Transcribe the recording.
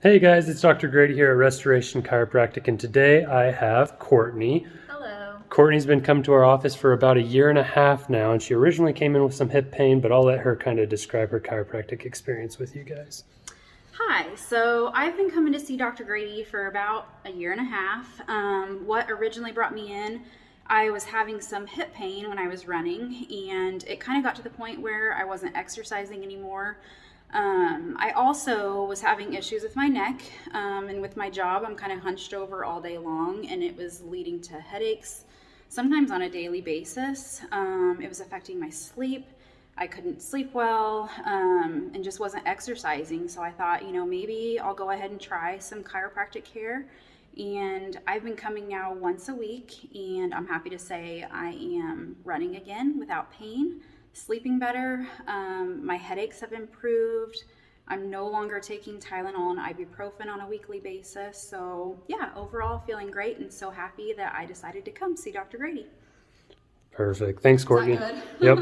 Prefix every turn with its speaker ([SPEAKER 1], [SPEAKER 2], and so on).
[SPEAKER 1] Hey guys, it's Dr. Grady here at Restoration Chiropractic, and today I have Courtney.
[SPEAKER 2] Hello.
[SPEAKER 1] Courtney's been coming to our office for about 1.5 years now, and she originally came in with some hip pain, but I'll let her kind of describe her chiropractic experience with you guys.
[SPEAKER 2] Hi. So I've been coming to see Dr. Grady for about 1.5 years. What originally brought me in, I was having some hip pain when I was running, and it kind of got to the point where I wasn't exercising anymore. I also was having issues with my neck, and with my job, I'm kind of hunched over all day long, and it was leading to headaches, sometimes on a daily basis. It was affecting my sleep. I couldn't sleep well, and just wasn't exercising. So I thought, maybe I'll go ahead and try some chiropractic care. And I've been coming now once a week, and I'm happy to say I am running again without pain, sleeping better. My headaches have improved. I'm no longer taking Tylenol and ibuprofen on a weekly basis. So yeah, overall feeling great and so happy that I decided to come see Dr. Grady.
[SPEAKER 1] Perfect. Thanks, Courtney.
[SPEAKER 2] Is that good?
[SPEAKER 1] Yep.